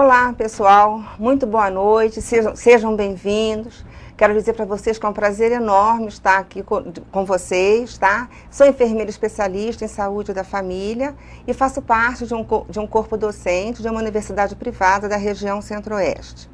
Olá, pessoal, muito boa noite, sejam bem-vindos. Quero dizer para vocês que é um prazer enorme estar aqui com vocês, tá? Sou enfermeira especialista em saúde da família e faço parte de um corpo docente de uma universidade privada da região Centro-Oeste.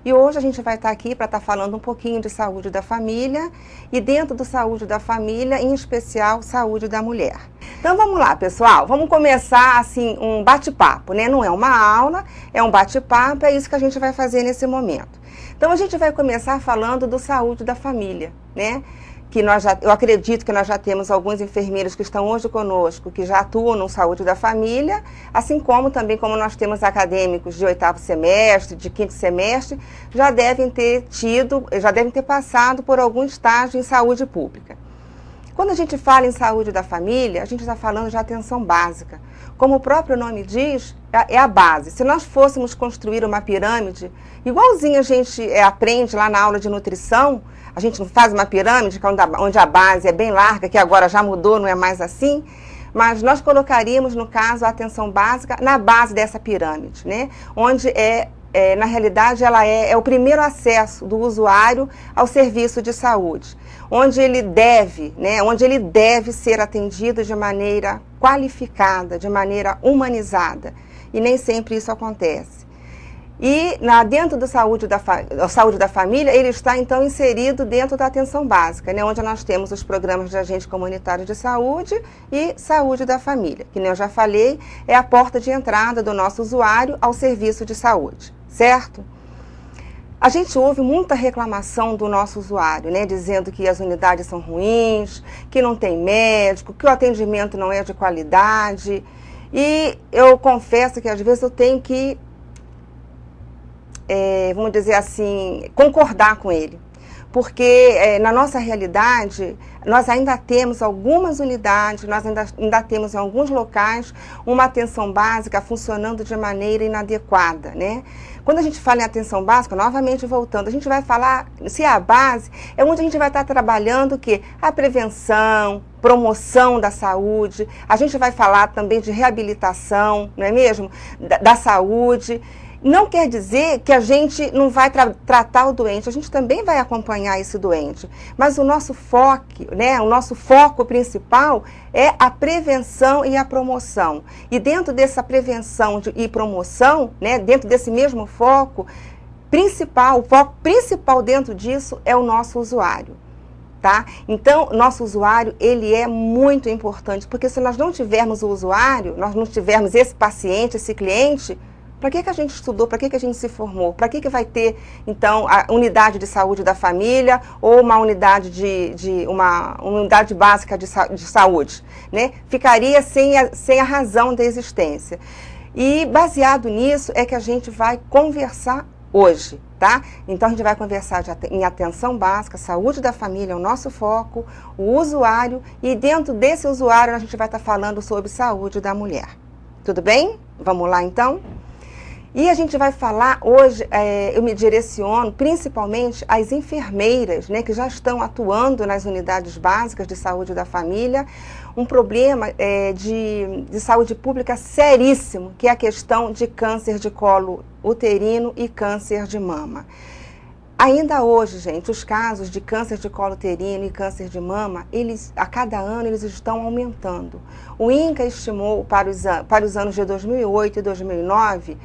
E hoje a gente vai estar aqui para estar falando um pouquinho de saúde da família e dentro do saúde da família, em especial, saúde da mulher. Então vamos lá, pessoal, vamos começar assim um bate-papo, né? Não é uma aula, é um bate-papo, é isso que a gente vai fazer nesse momento. Então a gente vai começar falando do saúde da família, né? Que eu acredito que nós já temos alguns enfermeiros que estão hoje conosco, que já atuam no saúde da família, assim como também como nós temos acadêmicos de 8º semestre, de 5º semestre, já devem ter passado por algum estágio em saúde pública. Quando a gente fala em saúde da família, a gente está falando de atenção básica. Como o próprio nome diz, é a base. Se nós fôssemos construir uma pirâmide, igualzinho a gente aprende lá na aula de nutrição, a gente não faz uma pirâmide onde a base é bem larga, que agora já mudou, não é mais assim, mas nós colocaríamos, no caso, a atenção básica na base dessa pirâmide, né? Onde na realidade, ela é o primeiro acesso do usuário ao serviço de saúde, onde ele deve ser atendido de maneira qualificada, de maneira humanizada, e nem sempre isso acontece. E dentro da saúde da família, ele está então inserido dentro da atenção básica, né, onde nós temos os programas de agente comunitário de saúde e saúde da família, que nem eu já falei, é a porta de entrada do nosso usuário ao serviço de saúde, certo? A gente ouve muita reclamação do nosso usuário, né, dizendo que as unidades são ruins, que não tem médico, que o atendimento não é de qualidade, e eu confesso que às vezes eu tenho que vamos dizer assim, concordar com ele. Porque na nossa realidade, nós ainda temos algumas unidades, nós ainda temos em alguns locais uma atenção básica funcionando de maneira inadequada, né? Quando a gente fala em atenção básica, novamente voltando, a gente vai falar, se é a base, é onde a gente vai estar trabalhando o quê? A prevenção, promoção da saúde, a gente vai falar também de reabilitação, não é mesmo? Da saúde. Não quer dizer que a gente não vai tratar o doente, a gente também vai acompanhar esse doente. Mas o nosso foco, né, o nosso foco principal é a prevenção e a promoção. E dentro dessa prevenção e promoção, né, dentro desse mesmo foco principal, o foco principal dentro disso é o nosso usuário. Tá? Então, nosso usuário, ele é muito importante, porque se nós não tivermos o usuário, nós não tivermos esse paciente, esse cliente, para que a gente estudou? Para que a gente se formou? Para que vai ter, então, a unidade de saúde da família ou uma unidade uma unidade básica de saúde? Né? Ficaria sem a razão da existência. E baseado nisso é que a gente vai conversar hoje, tá? Então a gente vai conversar em atenção básica, saúde da família é o nosso foco, o usuário, e dentro desse usuário a gente vai estar falando sobre saúde da mulher. Tudo bem? Vamos lá então? E a gente vai falar hoje, eu me direciono principalmente às enfermeiras, né, que já estão atuando nas unidades básicas de saúde da família, um problema de saúde pública seríssimo, que é a questão de câncer de colo uterino e câncer de mama. Ainda hoje, gente, os casos de câncer de colo uterino e câncer de mama, a cada ano eles estão aumentando. O INCA estimou para os anos de 2008 e 2009,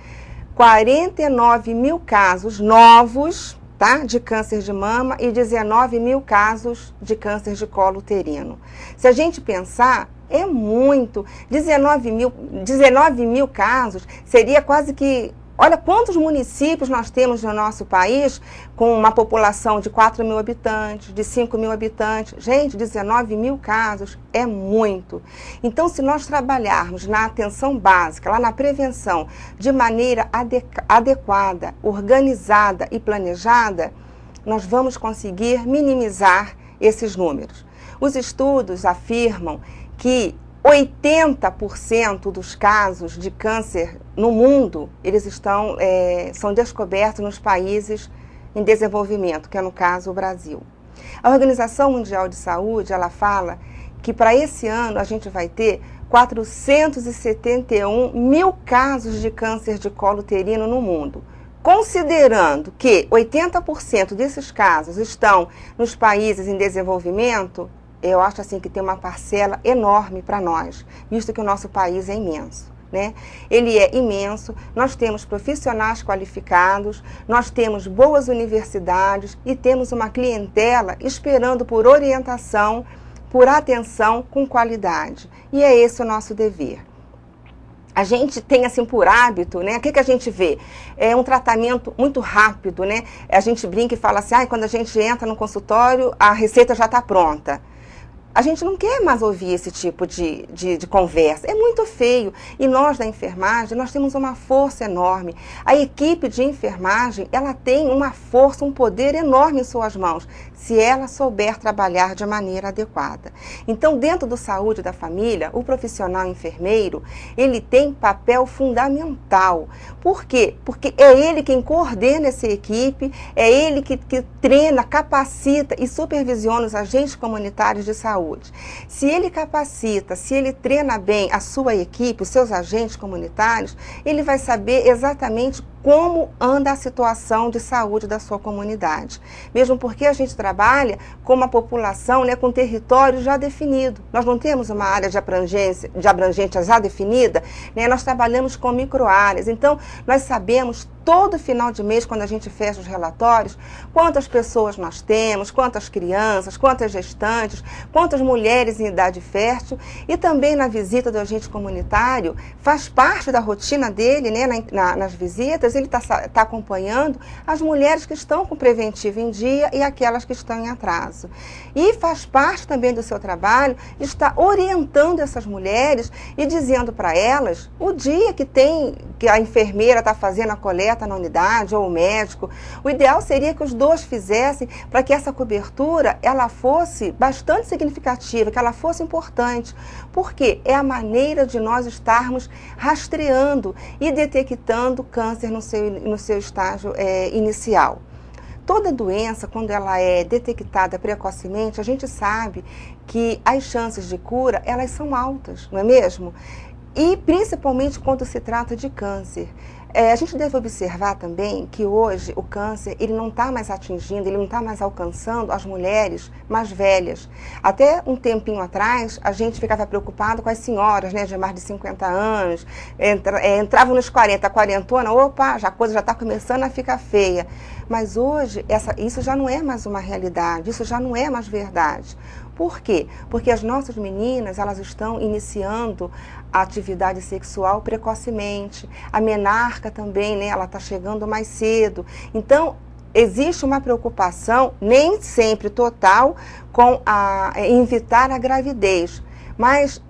49 mil casos novos, tá, de câncer de mama e 19 mil casos de câncer de colo uterino. Se a gente pensar, é muito. 19 mil casos seria quase que... Olha quantos municípios nós temos no nosso país com uma população de 4 mil habitantes, de 5 mil habitantes. Gente, 19 mil casos é muito. Então, se nós trabalharmos na atenção básica, lá na prevenção, de maneira adequada, organizada e planejada, nós vamos conseguir minimizar esses números. Os estudos afirmam que 80% dos casos de câncer no mundo, eles são descobertos nos países em desenvolvimento, que é no caso o Brasil. A Organização Mundial de Saúde, ela fala que para esse ano a gente vai ter 471 mil casos de câncer de colo uterino no mundo. Considerando que 80% desses casos estão nos países em desenvolvimento, eu acho assim que tem uma parcela enorme para nós, visto que o nosso país é imenso. Né? Ele é imenso, nós temos profissionais qualificados, nós temos boas universidades e temos uma clientela esperando por orientação, por atenção com qualidade. E é esse o nosso dever. A gente tem assim por hábito, né? O que a gente vê? É um tratamento muito rápido, né? A gente brinca e fala assim, quando a gente entra no consultório, a receita já está pronta. A gente não quer mais ouvir esse tipo de conversa, é muito feio. E nós da enfermagem, nós temos uma força enorme. A equipe de enfermagem, ela tem uma força, um poder enorme em suas mãos, se ela souber trabalhar de maneira adequada. Então, dentro do saúde da família, o profissional enfermeiro, ele tem papel fundamental. Por quê? Porque é ele quem coordena essa equipe, é ele que treina, capacita e supervisiona os agentes comunitários de saúde. Se ele capacita, se ele treina bem a sua equipe, os seus agentes comunitários, ele vai saber exatamente como anda a situação de saúde da sua comunidade. Mesmo porque a gente trabalha com uma população, né, com território já definido. Nós não temos uma área de abrangência já definida, né? Nós trabalhamos com microáreas. Então, nós sabemos todo final de mês, quando a gente fecha os relatórios, quantas pessoas nós temos, quantas crianças, quantas gestantes, quantas mulheres em idade fértil, e também na visita do agente comunitário, faz parte da rotina dele, né, nas visitas, ele está acompanhando as mulheres que estão com preventivo em dia e aquelas que estão em atraso. E faz parte também do seu trabalho estar orientando essas mulheres e dizendo para elas o dia que a enfermeira está fazendo a coleta na unidade ou o médico. O ideal seria que os dois fizessem para que essa cobertura ela fosse bastante significativa, que ela fosse importante. Porque é a maneira de nós estarmos rastreando e detectando câncer no seu estágio inicial. Toda doença, quando ela é detectada precocemente, a gente sabe que as chances de cura, elas são altas, não é mesmo? E principalmente quando se trata de câncer. A gente deve observar também que hoje o câncer ele não está mais atingindo, ele não está mais alcançando as mulheres mais velhas. Até um tempinho atrás, a gente ficava preocupado com as senhoras, né, de mais de 50 anos, entravam nos 40, quarentona, opa, a coisa já está começando a ficar feia. Mas hoje, isso já não é mais uma realidade, isso já não é mais verdade. Por quê? Porque as nossas meninas, elas estão iniciando a atividade sexual precocemente. A menarca também, né? Ela está chegando mais cedo. Então, existe uma preocupação, nem sempre total, com evitar a gravidez. Mas,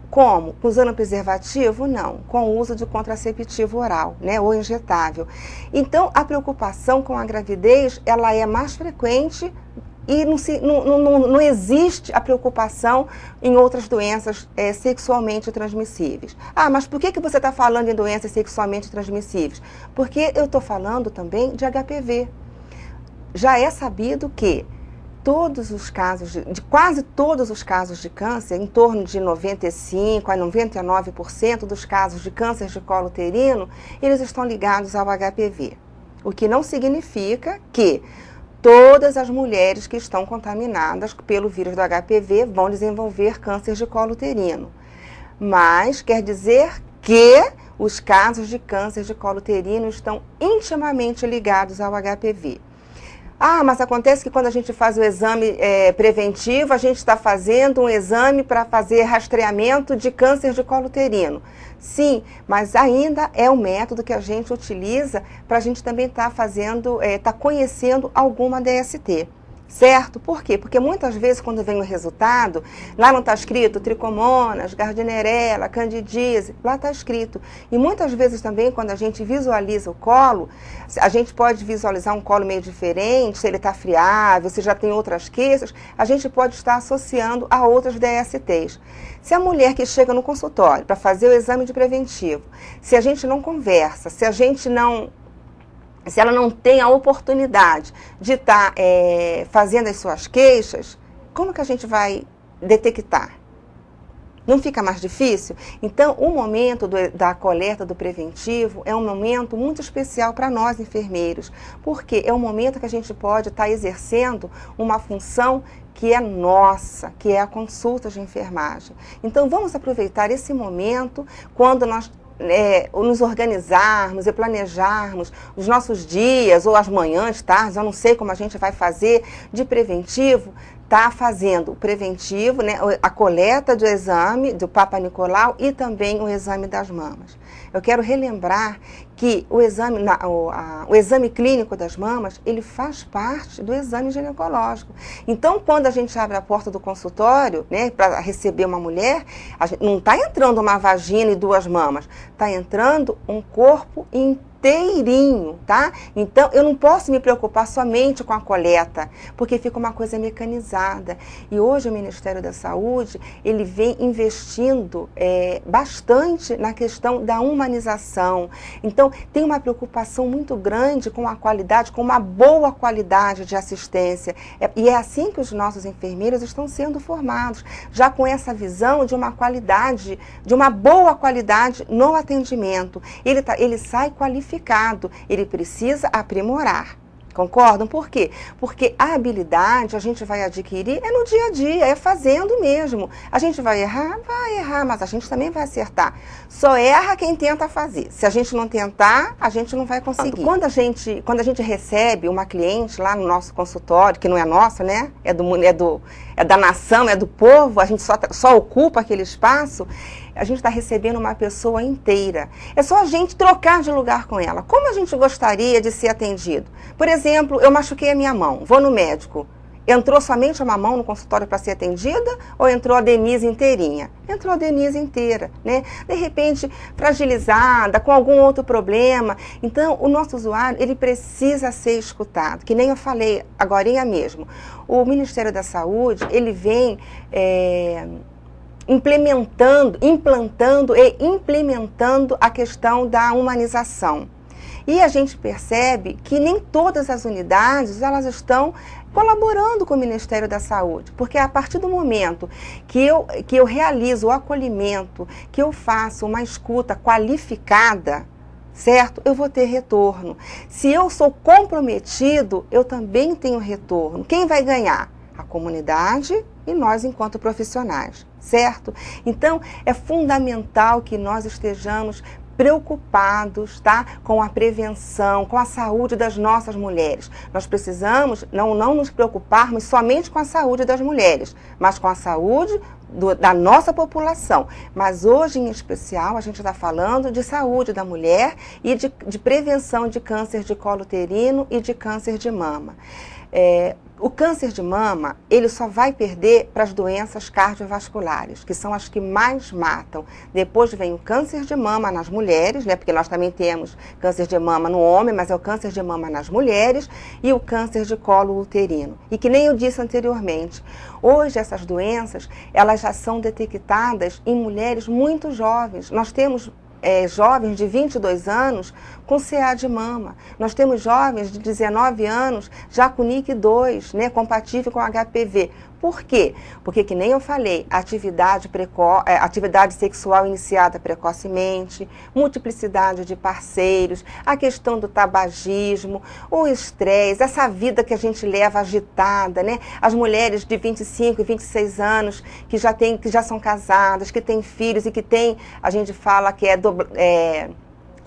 como? Usando preservativo? Não. Com o uso de contraceptivo oral, né? Ou injetável. Então, a preocupação com a gravidez, ela é mais frequente e não existe a preocupação em outras doenças sexualmente transmissíveis. Mas por que você está falando em doenças sexualmente transmissíveis? Porque eu estou falando também de HPV. Já é sabido que todos os casos, quase todos os casos de câncer, em torno de 95% a 99% dos casos de câncer de colo uterino, eles estão ligados ao HPV. O que não significa que todas as mulheres que estão contaminadas pelo vírus do HPV vão desenvolver câncer de colo uterino. Mas quer dizer que os casos de câncer de colo uterino estão intimamente ligados ao HPV. Mas acontece que quando a gente faz o exame preventivo, a gente está fazendo um exame para fazer rastreamento de câncer de colo uterino. Sim, mas ainda é um método que a gente utiliza para a gente também estar conhecendo alguma DST. Certo? Por quê? Porque muitas vezes quando vem o resultado, lá não está escrito tricomonas, gardnerella, candidíase, lá está escrito. E muitas vezes também quando a gente visualiza o colo, a gente pode visualizar um colo meio diferente, se ele está friável, se já tem outras queixas, a gente pode estar associando a outras DSTs. Se a mulher que chega no consultório para fazer o exame de preventivo, se a gente não conversa, se ela não tem a oportunidade de estar fazendo as suas queixas, como que a gente vai detectar. Não fica mais difícil? Então, o momento da coleta do preventivo é um momento muito especial para nós, enfermeiros, porque é um momento que a gente pode estar exercendo uma função que é nossa, que é a consulta de enfermagem. Então, vamos aproveitar esse momento quando nós nos organizarmos e planejarmos os nossos dias, ou as manhãs, tardes, eu não sei como a gente vai fazer de preventivo, está fazendo o preventivo, né, a coleta do exame do Papa Nicolau e também o exame das mamas. Eu quero relembrar que o exame clínico das mamas, ele faz parte do exame ginecológico. Então, quando a gente abre a porta do consultório, né, para receber uma mulher, não está entrando uma vagina e 2 mamas, está entrando um corpo inteirinho, tá? Então, eu não posso me preocupar somente com a coleta, porque fica uma coisa mecanizada. E hoje o Ministério da Saúde, ele vem investindo bastante na questão da humanização. Então, tem uma preocupação muito grande com a qualidade, com uma boa qualidade de assistência. E é assim que os nossos enfermeiros estão sendo formados, já com essa visão de uma qualidade, de uma boa qualidade no atendimento. Ele sai qualificado, ele precisa aprimorar. Concordam? Por quê? Porque a habilidade a gente vai adquirir no dia a dia, fazendo mesmo. A gente vai errar, mas a gente também vai acertar. Só erra quem tenta fazer. Se a gente não tentar, a gente não vai conseguir. Quando a gente recebe uma cliente lá no nosso consultório, que não é nosso, né? É da nação, é do povo, a gente só ocupa aquele espaço, a gente está recebendo uma pessoa inteira. É só a gente trocar de lugar com ela. Como a gente gostaria de ser atendido? Por exemplo, eu machuquei a minha mão, vou no médico. Entrou somente uma mão no consultório para ser atendida ou entrou a Denise inteirinha? Entrou a Denise inteira, né? De repente, fragilizada, com algum outro problema. Então, o nosso usuário, ele precisa ser escutado. Que nem eu falei agorinha mesmo. O Ministério da Saúde, ele vem implantando e implementando a questão da humanização. E a gente percebe que nem todas as unidades, elas estão colaborando com o Ministério da Saúde, porque a partir do momento que eu realizo o acolhimento, que eu faço uma escuta qualificada, certo? Eu vou ter retorno. Se eu sou comprometido, eu também tenho retorno. Quem vai ganhar? A comunidade e nós enquanto profissionais, certo? Então, é fundamental que nós estejamos preocupados, tá, com a prevenção, com a saúde das nossas mulheres. Nós precisamos não nos preocuparmos somente com a saúde das mulheres, mas com a saúde da nossa população. Mas hoje, em especial, a gente está falando de saúde da mulher e de prevenção de câncer de colo uterino e de câncer de mama. O câncer de mama, ele só vai perder para as doenças cardiovasculares, que são as que mais matam. Depois vem o câncer de mama nas mulheres, né, porque nós também temos câncer de mama no homem, mas é o câncer de mama nas mulheres, e o câncer de colo uterino. E que nem eu disse anteriormente, hoje essas doenças, elas já são detectadas em mulheres muito jovens. Nós temos jovens de 22 anos com CA de mama. Nós temos jovens de 19 anos já com NIC2, né, compatível com HPV. Por quê? Porque, que nem eu falei, atividade sexual iniciada precocemente, multiplicidade de parceiros, a questão do tabagismo, o estresse, essa vida que a gente leva agitada, né? As mulheres de 25 e 26 anos que já são casadas, que têm filhos e que têm, a gente fala que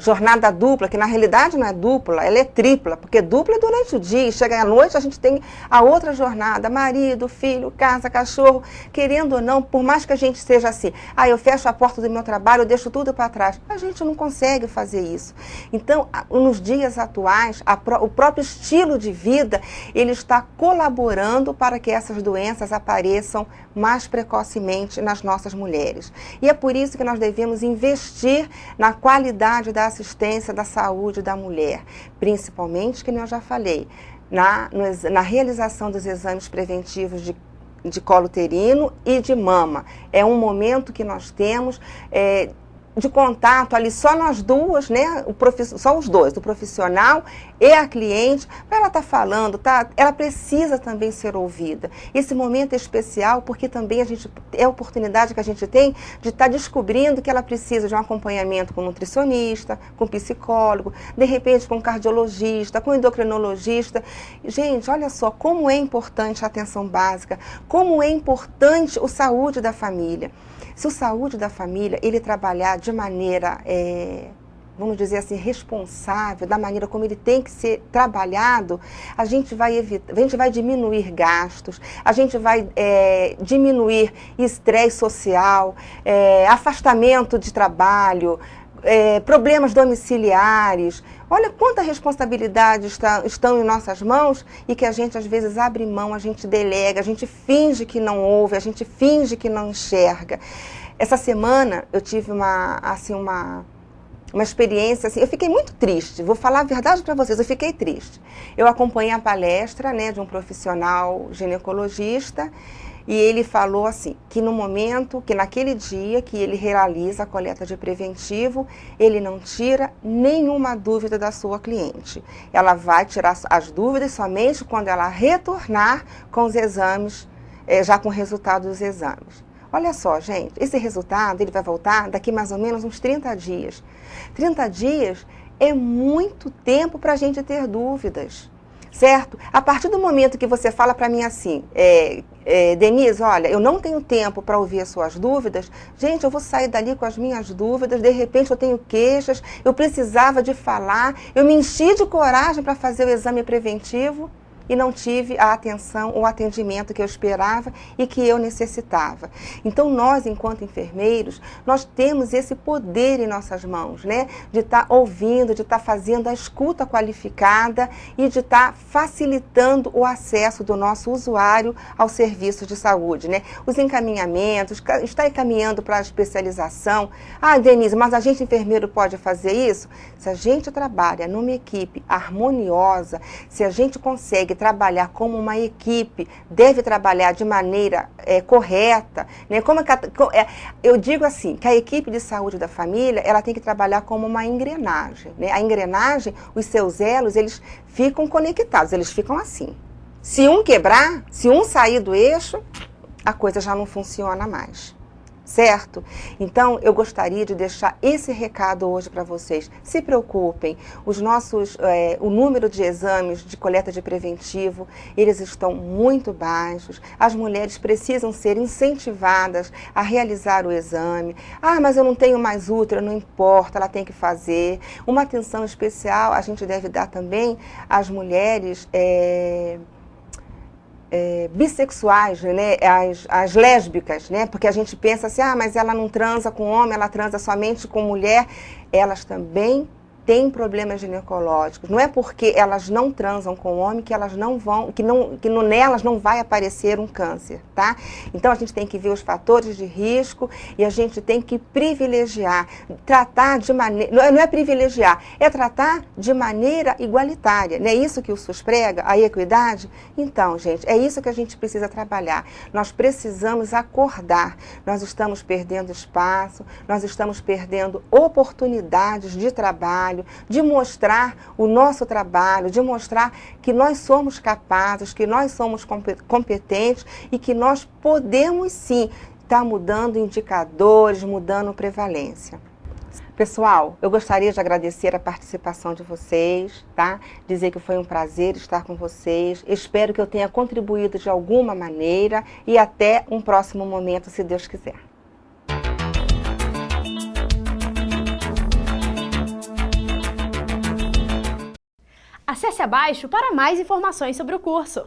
jornada dupla, que na realidade não é dupla, ela é tripla, porque dupla é durante o dia, chega à noite a gente tem a outra jornada, marido, filho, casa, cachorro, querendo ou não, por mais que a gente seja assim, eu fecho a porta do meu trabalho, eu deixo tudo para trás, a gente não consegue fazer isso. Então, nos dias atuais, o próprio estilo de vida, ele está colaborando para que essas doenças apareçam mais precocemente nas nossas mulheres. E é por isso que nós devemos investir na qualidade da assistência da saúde da mulher, principalmente, que eu já falei, na realização dos exames preventivos de colo uterino e de mama. É um momento que nós temos de contato ali, só nós duas, né? Só os dois, o profissional e a cliente, para ela estar falando, ela precisa também ser ouvida. Esse momento é especial porque também é a oportunidade que a gente tem de estar descobrindo que ela precisa de um acompanhamento com nutricionista, com psicólogo, de repente com cardiologista, com endocrinologista. Gente, olha só como é importante a atenção básica, como é importante o saúde da família. Se o saúde da família, ele trabalhar de maneira, vamos dizer assim, responsável, da maneira como ele tem que ser trabalhado, a gente vai diminuir gastos, a gente vai diminuir estresse social, afastamento de trabalho, problemas domiciliares. Olha quanta responsabilidade estão em nossas mãos e que a gente às vezes abre mão, a gente delega, a gente finge que não ouve, a gente finge que não enxerga. Essa semana eu tive uma experiência, assim, eu fiquei muito triste, vou falar a verdade para vocês, eu fiquei triste. Eu acompanhei a palestra, né, de um profissional ginecologista, e ele falou assim, que no momento, que naquele dia que ele realiza a coleta de preventivo, ele não tira nenhuma dúvida da sua cliente. Ela vai tirar as dúvidas somente quando ela retornar com os exames, já com o resultado dos exames. Olha só, gente, esse resultado ele vai voltar daqui mais ou menos uns 30 dias. 30 dias é muito tempo para a gente ter dúvidas. Certo? A partir do momento que você fala para mim assim, Denise, olha, eu não tenho tempo para ouvir as suas dúvidas, gente, eu vou sair dali com as minhas dúvidas, de repente eu tenho queixas, eu precisava de falar, eu me enchi de coragem para fazer o exame preventivo e não tive a atenção, o atendimento que eu esperava e que eu necessitava. Então, nós, enquanto enfermeiros, nós temos esse poder em nossas mãos, né? De estar ouvindo, de estar fazendo a escuta qualificada e de estar facilitando o acesso do nosso usuário ao serviço de saúde, né? Os encaminhamentos, está encaminhando para a especialização. Ah, Denise, mas a gente enfermeiro pode fazer isso? Se a gente trabalha numa equipe harmoniosa, se a gente consegue trabalhar como uma equipe, deve trabalhar de maneira correta, né? Eu digo assim, que a equipe de saúde da família, ela tem que trabalhar como uma engrenagem, né? A engrenagem, os seus elos, eles ficam conectados, eles ficam assim. Se um quebrar, se um sair do eixo, a coisa já não funciona mais. Certo? Então, eu gostaria de deixar esse recado hoje para vocês. Se preocupem, o número de exames de coleta de preventivo, eles estão muito baixos. As mulheres precisam ser incentivadas a realizar o exame. Ah, mas eu não tenho mais útero, não importa, ela tem que fazer. Uma atenção especial a gente deve dar também às mulheres bissexuais, né? As lésbicas, né? Porque a gente pensa assim, ah, mas ela não transa com homem, ela transa somente com mulher. Elas também têm problemas ginecológicos. Não é porque elas não transam com homem que elas não vão, nelas não vai aparecer um câncer, tá? Então a gente tem que ver os fatores de risco e a gente tem que privilegiar, tratar de maneira, não é privilegiar, é tratar de maneira igualitária. Não é isso que o SUS prega, a equidade? Então, gente, é isso que a gente precisa trabalhar. Nós precisamos acordar. Nós estamos perdendo espaço, nós estamos perdendo oportunidades de trabalho, de mostrar o nosso trabalho, de mostrar que nós somos capazes, que nós somos competentes e que nós podemos sim estar mudando indicadores, mudando prevalência. Pessoal, eu gostaria de agradecer a participação de vocês, tá? Dizer que foi um prazer estar com vocês. Espero que eu tenha contribuído de alguma maneira e até um próximo momento, se Deus quiser. Acesse abaixo para mais informações sobre o curso.